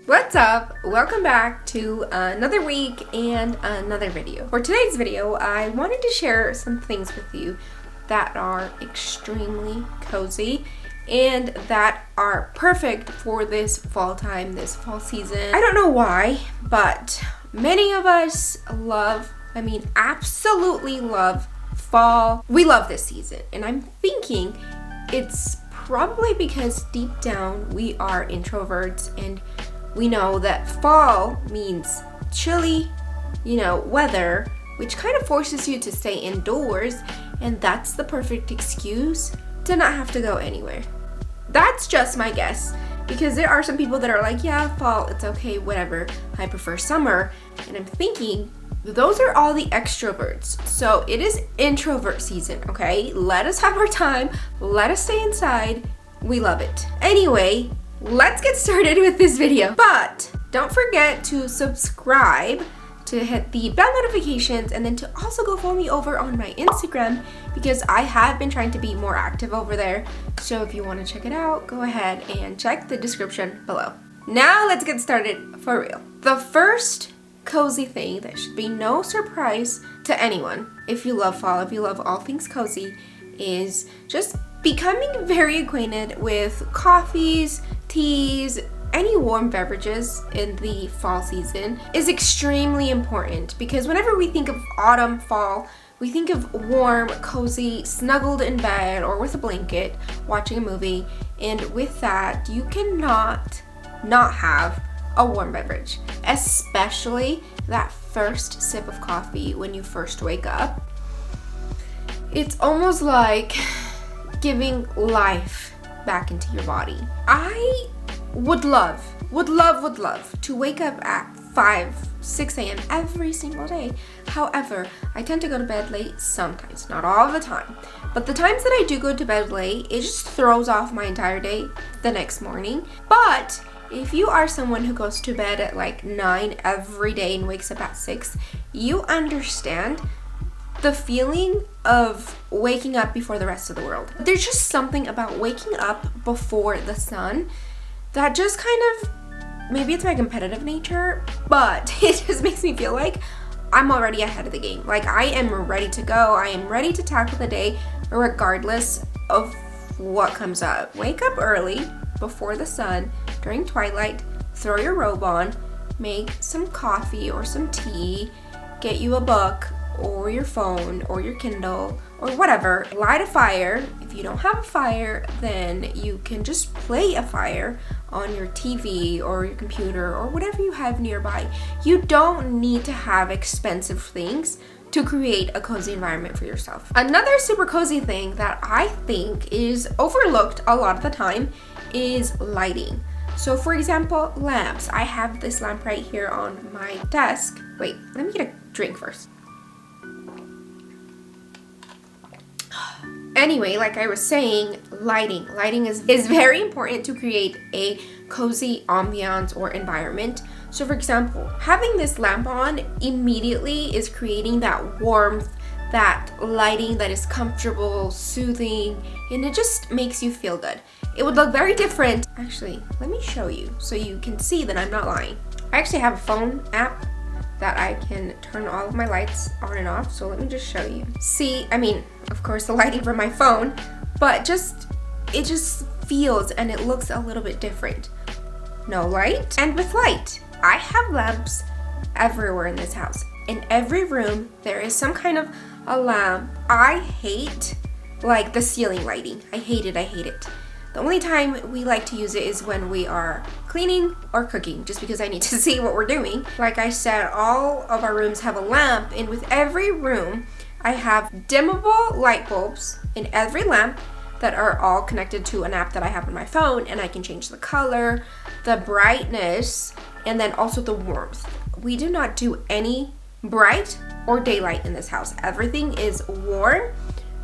What's up? Welcome back to another week and another video. For today's video, I wanted to share some things with you that are extremely cozy and that are perfect for this fall time, this fall season. I don't know why, but many of us absolutely love fall. We love this season, and I'm thinking it's probably because deep down we are introverts and we know that fall means chilly, weather, which kind of forces you to stay indoors, and that's the perfect excuse to not have to go anywhere. That's just my guess, because there are some people that are like, yeah, fall, it's okay, whatever, I prefer summer, and I'm thinking, those are all the extroverts. So it is introvert season, okay? Let us have our time, let us stay inside, we love it. Anyway, let's get started with this video. But don't forget to subscribe, to hit the bell notifications, and then to also go follow me over on my Instagram, because I have been trying to be more active over there. So if you want to check it out, go ahead and check the description below. Now let's get started for real. The first cozy thing that should be no surprise to anyone, if you love fall, if you love all things cozy, is just becoming very acquainted with coffees, teas, any warm beverages in the fall season is extremely important, because whenever we think of autumn, fall, we think of warm, cozy, snuggled in bed or with a blanket, watching a movie, and with that, you cannot not have a warm beverage, especially that first sip of coffee when you first wake up. It's almost like giving life back into your body. I would love to wake up at 6 a.m. every single day. However, I tend to go to bed late sometimes, not all the time. But the times that I do go to bed late, it just throws off my entire day the next morning. But if you are someone who goes to bed at like 9 every day and wakes up at 6, you understand the feeling of waking up before the rest of the world. There's just something about waking up before the sun that just kind of, maybe it's my competitive nature, but it just makes me feel like I'm already ahead of the game. Like I am ready to go. I am ready to tackle the day regardless of what comes up. Wake up early before the sun during twilight, throw your robe on, make some coffee or some tea, get you a book or your phone or your Kindle or whatever, light a fire. If you don't have a fire, then you can just play a fire on your TV or your computer or whatever you have nearby. You don't need to have expensive things to create a cozy environment for yourself. Another super cozy thing that I think is overlooked a lot of the time is lighting. So for example, lamps. I have this lamp right here on my desk. Wait, let me get a drink first. Anyway, like I was saying, lighting is very important to create a cozy ambiance or environment. So for example, having this lamp on immediately is creating that warmth, that lighting that is comfortable, soothing, and it just makes you feel good. It would look very different. Actually, let me show you so you can see that I'm not lying. I actually have a phone app that I can turn all of my lights on and off, so let me just show you. See, of course the lighting from my phone, but it just feels and it looks a little bit different. No light, and with light. I have lamps everywhere in this house. In every room, there is some kind of a lamp. I hate like the ceiling lighting. I hate it. The only time we like to use it is when we are cleaning or cooking, just because I need to see what we're doing. Like I said, all of our rooms have a lamp, and with every room, I have dimmable light bulbs in every lamp that are all connected to an app that I have on my phone, and I can change the color, the brightness, and then also the warmth. We do not do any bright or daylight in this house. Everything is warm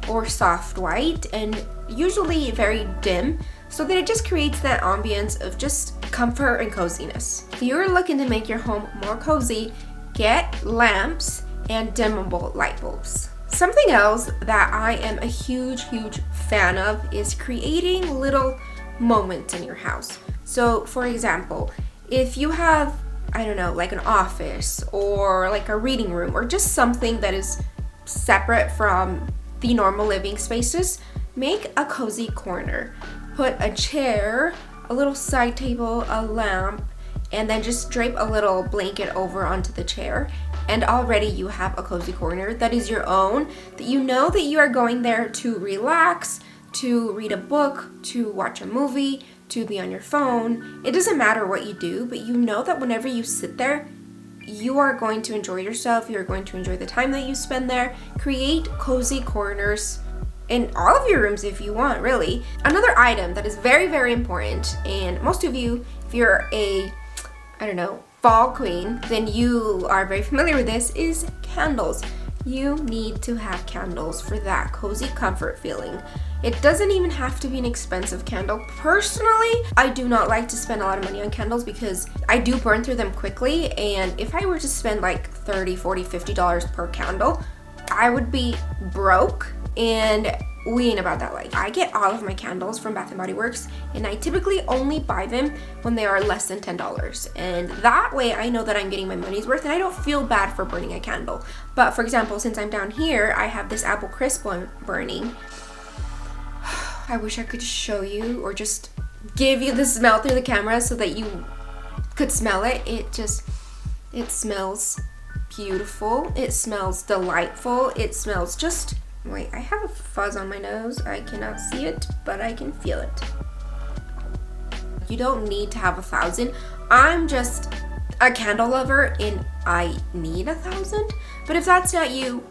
or soft white, and usually very dim, so that it just creates that ambience of just comfort and coziness. If you're looking to make your home more cozy, get lamps and dimmable light bulbs. Something else that I am a huge fan of is creating little moments in your house. So for example, If you have, I don't know, like an office or like a reading room or just something that is separate from the normal living spaces, make a cozy corner. Put a chair, a little side table, a lamp, and then just drape a little blanket over onto the chair. And already you have a cozy corner that is your own, that you know that you are going there to relax, to read a book, to watch a movie, to be on your phone. It doesn't matter what you do, but you know that whenever you sit there, you are going to enjoy yourself, you're going to enjoy the time that you spend there. Create cozy corners in all of your rooms if you want, really. Another item that is very, very important, and most of you, if you're a, I don't know, fall queen, then you are very familiar with this, is candles. You need to have candles for that cozy comfort feeling. It doesn't even have to be an expensive candle. Personally, I do not like to spend a lot of money on candles because I do burn through them quickly, and if I were to spend like $30, $40, $50 per candle, I would be broke, and we ain't about that life. I get all of my candles from Bath & Body Works, and I typically only buy them when they are less than $10. And that way I know that I'm getting my money's worth and I don't feel bad for burning a candle. But for example, since I'm down here, I have this apple crisp one burning. I wish I could show you or just give you the smell through the camera so that you could smell it. It smells beautiful. It smells delightful. It smells just... Wait, I have a fuzz on my nose. I cannot see it, but I can feel it. You don't need to have 1,000. I'm just a candle lover and I need 1,000. But if that's not you,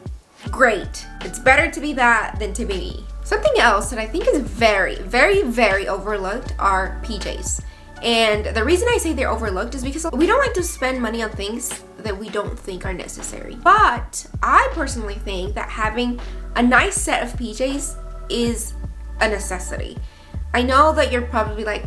great. It's better to be that than to be me. Something else that I think is very, very, very overlooked are PJs. And the reason I say they're overlooked is because we don't like to spend money on things that we don't think are necessary. But I personally think that having a nice set of PJs is a necessity. I know that you're probably like,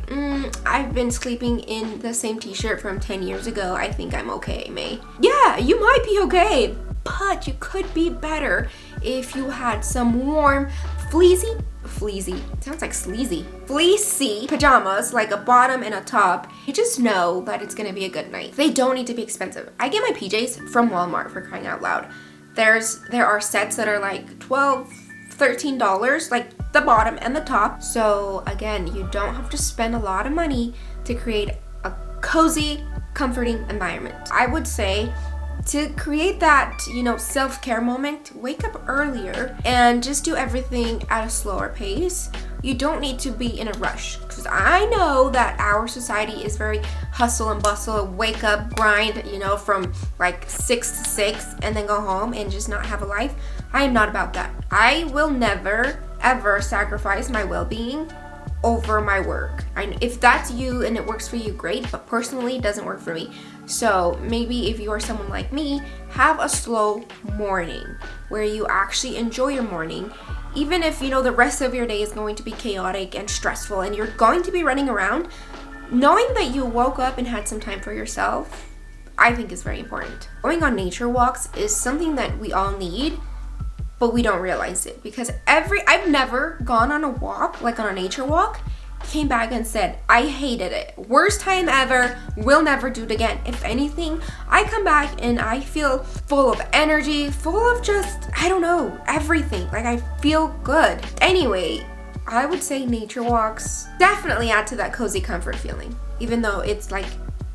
I've been sleeping in the same t-shirt from 10 years ago. I think I'm okay, May. Yeah, you might be okay, but you could be better if you had some warm, fleecy, sounds like sleazy, fleecy pajamas, like a bottom and a top. You just know that it's gonna be a good night. They don't need to be expensive. I get my PJs from Walmart, for crying out loud. There are sets that are like $12, $13, like the bottom and the top. So again, you don't have to spend a lot of money to create a cozy, comforting environment. I would say to create that, self-care moment, wake up earlier and just do everything at a slower pace. You don't need to be in a rush, because I know that our society is very hustle and bustle, wake up, grind, from like 6 to 6 and then go home and just not have a life. I am not about that. I will never, ever sacrifice my well-being over my work. If that's you and it works for you, great, but personally it doesn't work for me. So maybe if you are someone like me, have a slow morning where you actually enjoy your morning, even if the rest of your day is going to be chaotic and stressful and you're going to be running around. Knowing that you woke up and had some time for yourself, I think is very important. Going on nature walks is something that we all need, but we don't realize it, because I've never gone on a walk, like on a nature walk, came back and said, I hated it. Worst time ever, will never do it again. If anything, I come back and I feel full of energy, full of just, I don't know, everything. Like I feel good. Anyway, I would say nature walks definitely add to that cozy comfort feeling, even though it's like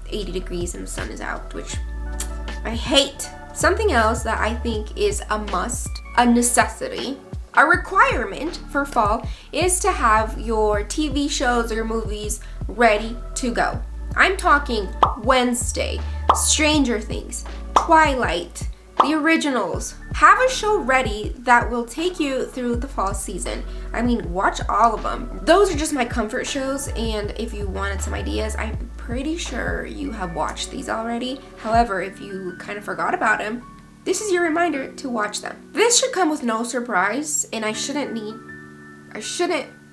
80 degrees and the sun is out, which I hate. Something else that I think is a must, a necessity, a requirement for fall is to have your TV shows or your movies ready to go. I'm talking Wednesday, Stranger Things, Twilight, the originals. Have a show ready that will take you through the fall season. I mean, watch all of them. Those are just my comfort shows, and if you wanted some ideas, I'm pretty sure you have watched these already. However, if you kind of forgot about them, this is your reminder to watch them. This should come with no surprise, and I shouldn't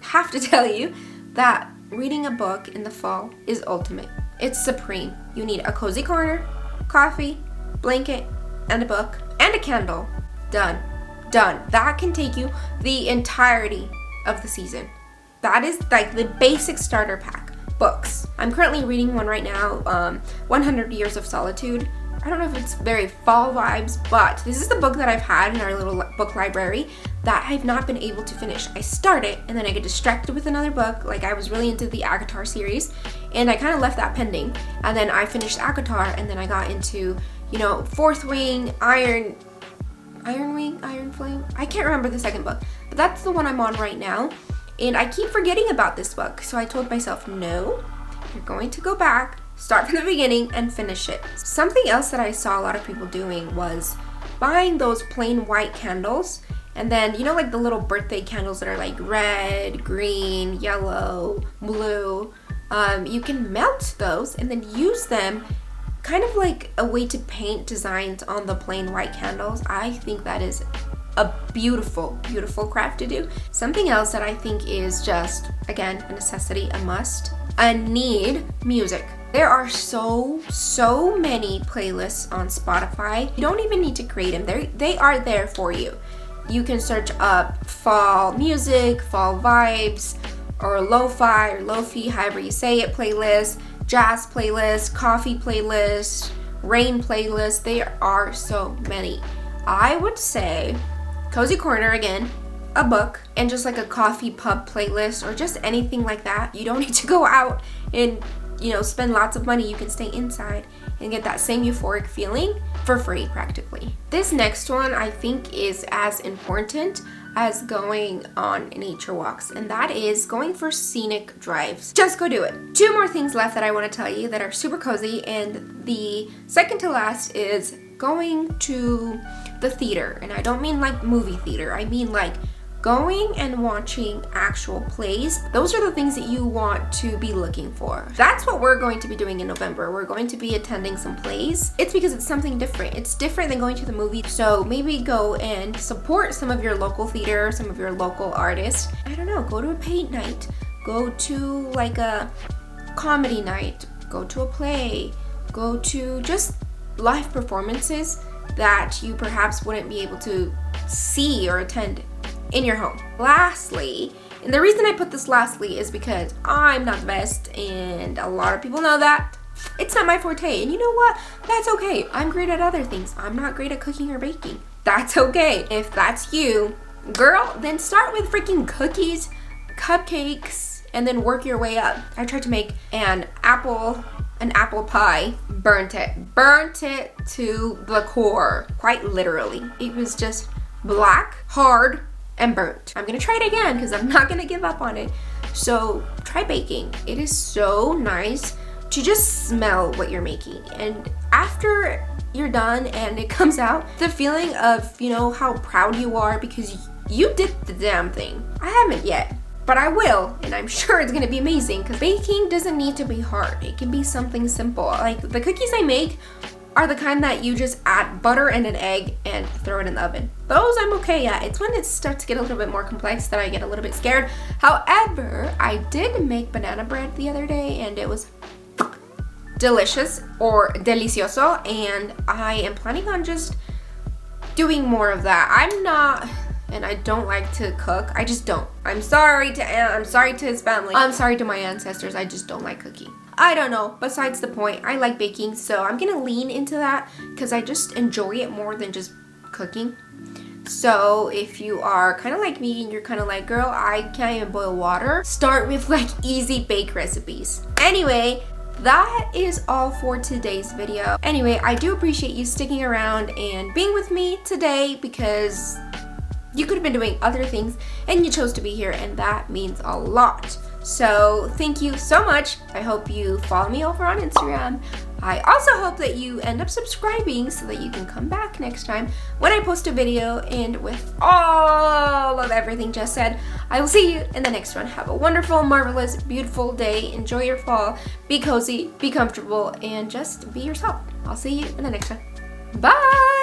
have to tell you that reading a book in the fall is ultimate. It's supreme. You need a cozy corner, coffee, blanket, and a book, and a candle. Done. That can take you the entirety of the season. That is like the basic starter pack. books. I'm currently reading one right now, 100 Years of Solitude. I don't know if it's very fall vibes, but this is the book that I've had in our little book library that I've not been able to finish. I start it and then I get distracted with another book. Like, I was really into the Akatar series and I kind of left that pending. And then I finished Akatar and then I got into, you know, Fourth Wing, Iron Flame. I can't remember the second book, but that's the one I'm on right now. And I keep forgetting about this book. So I told myself, no, you're going to go back, start from the beginning and finish it. Something else that I saw a lot of people doing was buying those plain white candles, and then, you know, like the little birthday candles that are like red, green, yellow, blue. You can melt those and then use them kind of like a way to paint designs on the plain white candles. I think that is a beautiful, beautiful craft to do. Something else that I think is just, again, a necessity, a must, a need, music. There are so many playlists on Spotify. You don't even need to create them. They are there for you. You can search up fall music, fall vibes, or lo-fi or lo-fi, however you say it, playlist, jazz playlist, coffee playlist, rain playlist. There are so many. I would say Cozy Corner again, a book, and just like a coffee pub playlist or just anything like that. You don't need to go out and, you know, spend lots of money. You can stay inside and get that same euphoric feeling for free practically. This next one I think is as important as going on nature walks, and that is going for scenic drives. Just go do it. Two more things left that I want to tell you that are super cozy, and the second to last is going to the theater. And I don't mean like movie theater, I mean like going and watching actual plays. Those are the things that you want to be looking for. That's what we're going to be doing in November. We're going to be attending some plays. It's because it's something different. It's different than going to the movie. So maybe go and support some of your local theater, some of your local artists. I don't know, go to a paint night, go to like a comedy night, go to a play, go to just live performances that you perhaps wouldn't be able to see or attend in your home. Lastly, and the reason I put this lastly is because I'm not the best, and a lot of people know that. It's not my forte, and you know what? That's okay. I'm great at other things. I'm not great at cooking or baking. That's okay. If that's you, girl, then start with freaking cookies, cupcakes, and then work your way up. I tried to make an apple pie, burnt it to the core, quite literally. It was just black, hard, and burnt. I'm gonna try it again because I'm not gonna give up on it. So try baking. It is so nice to just smell what you're making, and after you're done and it comes out, the feeling of, you know, how proud you are because you did the damn thing. I haven't yet, but I will, and I'm sure it's gonna be amazing because baking doesn't need to be hard. It can be something simple. Like the cookies I make are the kind that you just add butter and an egg and throw it in the oven. Those I'm okay at. It's when it starts to get a little bit more complex that I get a little bit scared. However, I did make banana bread the other day and it was delicious, or delicioso, and I am planning on just doing more of that. I'm not, and I don't like to cook. I just don't. I'm sorry to his family. I'm sorry to my ancestors. I just don't like cooking. I don't know, besides the point, I like baking, so I'm gonna lean into that because I just enjoy it more than just cooking. So if you are kind of like me and you're kind of like, girl, I can't even boil water, start with like easy bake recipes. Anyway, that is all for today's video. Anyway, I do appreciate you sticking around and being with me today because you could have been doing other things and you chose to be here, and that means a lot. So thank you so much. I hope you follow me over on Instagram. I also hope that you end up subscribing so that you can come back next time when I post a video. And with all of everything just said, I will see you in the next one. Have a wonderful, marvelous, beautiful day. Enjoy your fall. Be cozy, be comfortable, and just be yourself. I'll see you in the next one. Bye!